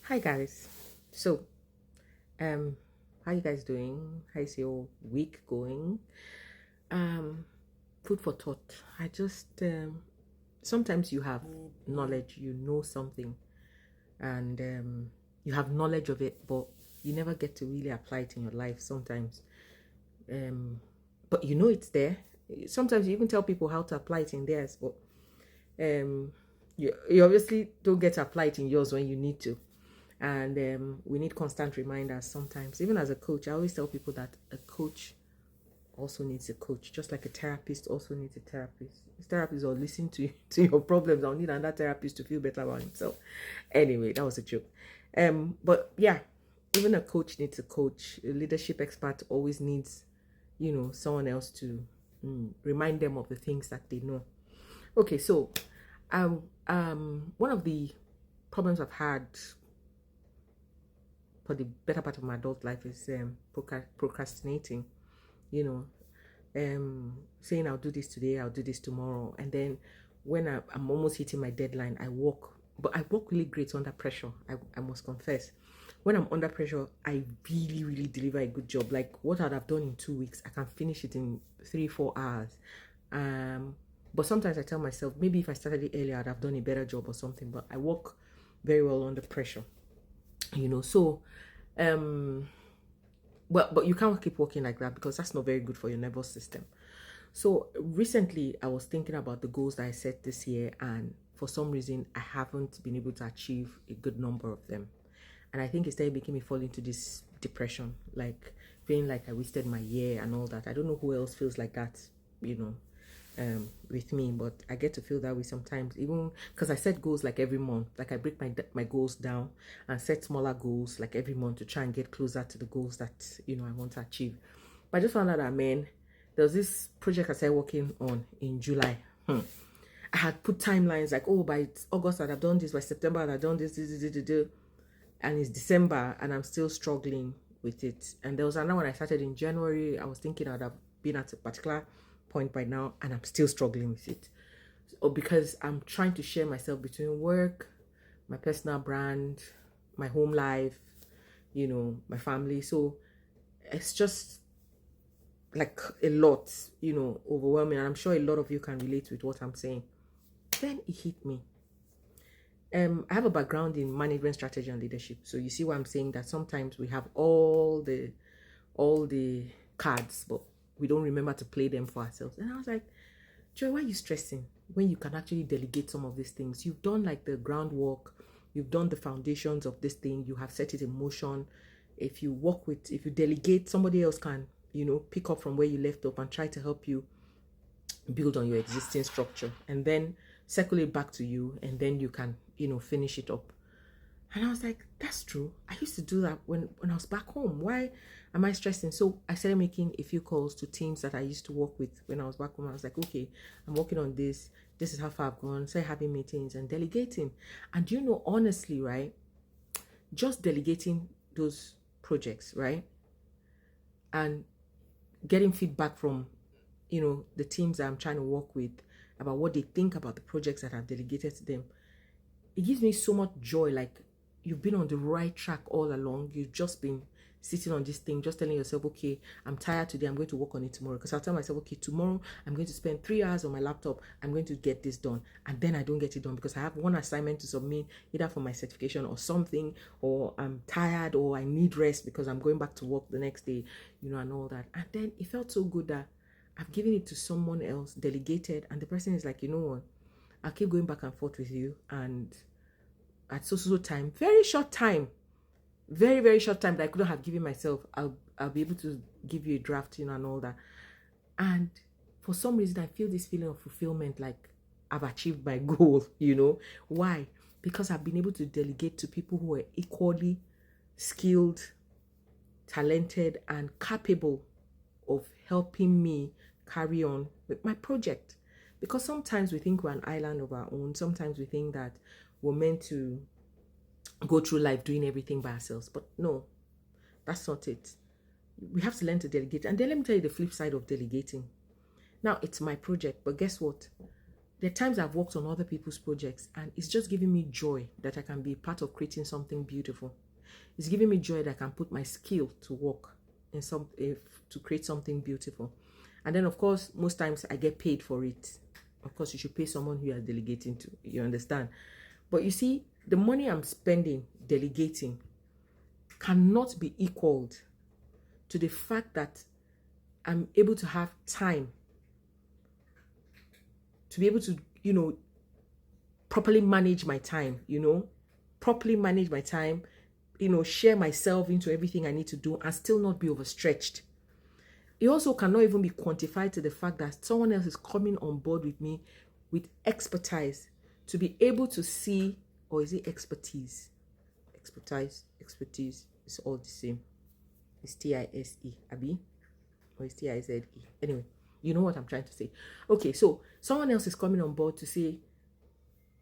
Hi guys. So, um, how you guys doing? How's your week going? Um, Food for thought. I just sometimes you have knowledge, you know something, and you have knowledge of it, but you never get to really apply it in your life. Sometimes, um, but you know it's there. Sometimes you even tell people how to apply it in theirs, but um, you obviously don't get to apply it in yours when you need to. And we need constant reminders sometimes. Even as a coach, I always tell people that a coach also needs a coach, just like a therapist also needs a therapist. This therapist will listen to to your problems. I'll need another therapist to feel better about himself. Anyway, that was a joke. But yeah, even a coach needs a coach. A leadership expert always needs, someone else to remind them of the things that they know. Okay, so one of the problems I've had for the better part of my adult life is procrastinating, you know, saying I'll do this today, I'll do this tomorrow. And then when I'm almost hitting my deadline, I work. But I work really great under pressure, I must confess. When I'm under pressure, I really, really deliver a good job. Like what I'd have done in 2 weeks, I can finish it in 3-4 hours. But sometimes I tell myself, maybe if I started it earlier, I'd have done a better job or something. But I work very well under pressure, so but you can't keep working like that because that's not very good for your nervous system. So recently I was thinking about the goals that I set this year, and for some reason I haven't been able to achieve a good number of them. And I think it started making me fall into this depression, like feeling like I wasted my year and all that. I don't know who else feels like that, with me, but I get to feel that way sometimes, even because I set goals like every month. Like I break my goals down and set smaller goals like every month to try and get closer to the goals that I want to achieve. But I just found out that, man, there was this project I started working on in July. I had put timelines like, oh, by August I'd have done this, by September I'd have done this, and it's December and I'm still struggling with it. And there was another one I started in January. I was thinking I'd have been at a particular point by now, and I'm still struggling with it. Or because I'm trying to share myself between work, my personal brand, my home life, my family. So it's just like a lot, overwhelming. And I'm sure a lot of you can relate with what I'm saying. Then it hit me. I have a background in management strategy and leadership. So you see what I'm saying, that sometimes we have all the cards, but we don't remember to play them for ourselves. And I was like, Joy, why are you stressing when you can actually delegate some of these things? You've done like the groundwork, you've done the foundations of this thing, you have set it in motion. If you delegate, somebody else can, pick up from where you left off and try to help you build on your existing structure, and then circulate back to you, and then you can, finish it up. And I was like, that's true. I used to do that when I was back home. Why am I stressing? So I started making a few calls to teams that I used to work with when I was back home. I was like, okay, I'm working on this. This is how far I've gone. Started having meetings and delegating. And honestly, right, just delegating those projects, right, and getting feedback from, the teams that I'm trying to work with about what they think about the projects that I've delegated to them, it gives me so much joy. Like, you've been on the right track all along. You've just been sitting on this thing, just telling yourself, okay, I'm tired today, I'm going to work on it tomorrow. Because I'll tell myself, okay, tomorrow I'm going to spend 3 hours on my laptop, I'm going to get this done. And then I don't get it done because I have one assignment to submit, either for my certification or something, or I'm tired, or I need rest because I'm going back to work the next day, and all that. And then it felt so good that I've given it to someone else, delegated, and the person is like, you know what, I'll keep going back and forth with you, and at so time, very short time, very, very short time that I couldn't have given myself, I'll be able to give you a draft, and all that. And for some reason, I feel this feeling of fulfillment, like I've achieved my goal, Why? Because I've been able to delegate to people who are equally skilled, talented, and capable of helping me carry on with my project. Because sometimes we think we're an island of our own. Sometimes we think that we're meant to go through life doing everything by ourselves. But no, that's not it. We have to learn to delegate. And then let me tell you the flip side of delegating. Now, it's my project, but guess what? There are times I've worked on other people's projects and it's just giving me joy that I can be part of creating something beautiful. It's giving me joy that I can put my skill to work in to create something beautiful. And then, of course, most times I get paid for it. Of course, you should pay someone who you are delegating to. You understand? But you see, the money I'm spending delegating cannot be equaled to the fact that I'm able to have time to be able to, properly manage my time, properly manage my time, share myself into everything I need to do and still not be overstretched. It also cannot even be quantified to the fact that someone else is coming on board with me with expertise to be able to see, or is it expertise? Expertise is all the same. It's T-I-S-E, Abi, or it's T-I-Z-E. Anyway, you know what I'm trying to say. Okay, so someone else is coming on board to say,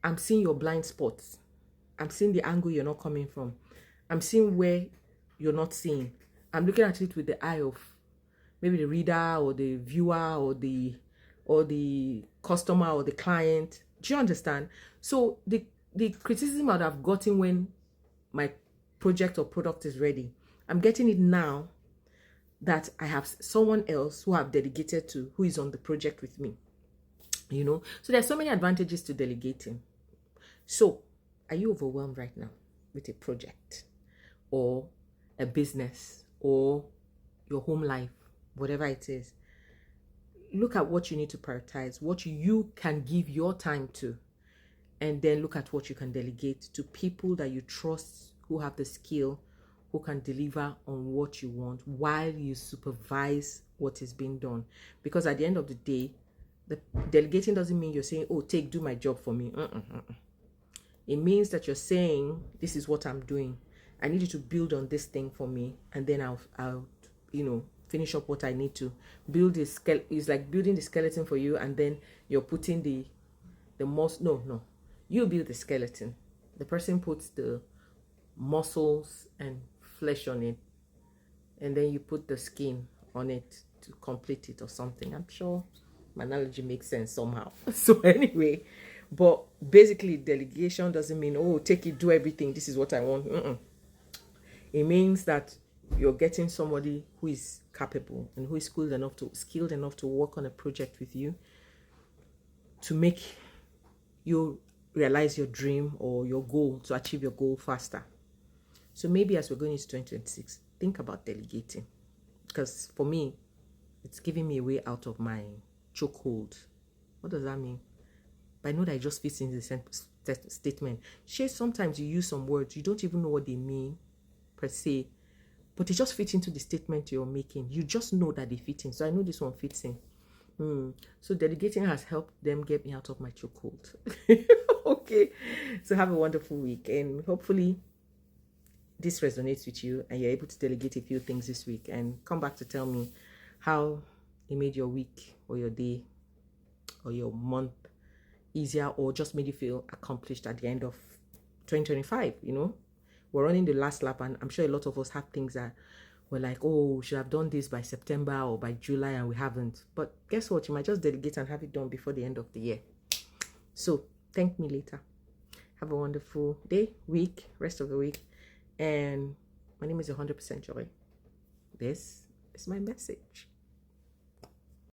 I'm seeing your blind spots. I'm seeing the angle you're not coming from. I'm seeing where you're not seeing. I'm looking at it with the eye of maybe the reader or the viewer or the customer or the client. Do you understand? So the criticism that I've gotten when my project or product is ready, I'm getting it now that I have someone else who I've delegated to, who is on the project with me. So there's so many advantages to delegating. So are you overwhelmed right now with a project or a business or your home life, whatever it is? Look at what you need to prioritize, what you can give your time to, and then look at what you can delegate to people that you trust, who have the skill, who can deliver on what you want while you supervise what is being done. Because at the end of the day, the delegating doesn't mean you're saying, oh, do my job for me. It means that you're saying, this is what I'm doing. I need you to build on this thing for me, and then I'll finish up what I need to. Build the skeleton. It's like building the skeleton for you, and then you're putting the muscle. No. You build the skeleton. The person puts the muscles and flesh on it, and then you put the skin on it to complete it or something. I'm sure my analogy makes sense somehow. So anyway, but basically delegation doesn't mean, oh, take it, do everything, this is what I want. It means that you're getting somebody who is capable and who is skilled enough to work on a project with you to make you realize your dream or your goal, to achieve your goal faster. So maybe as we're going into 2026, think about delegating, because for me, it's giving me a way out of my chokehold. What does that mean? But I know that it just fits in the statement. Sometimes you use some words, you don't even know what they mean per se, but they just fit into the statement you're making. You just know that they fit in. So I know this one fits in. So delegating has helped them get me out of my chokehold. Okay. So have a wonderful week, and hopefully this resonates with you and you're able to delegate a few things this week, and come back to tell me how it made your week or your day or your month easier, or just made you feel accomplished at the end of 2025. We're running the last lap, and I'm sure a lot of us have things that we're like, oh, we should have done this by September or by July, and we haven't. But guess what? You might just delegate and have it done before the end of the year. So thank me later. Have a wonderful day, week, rest of the week. And my name is 100% Joy. This is my message.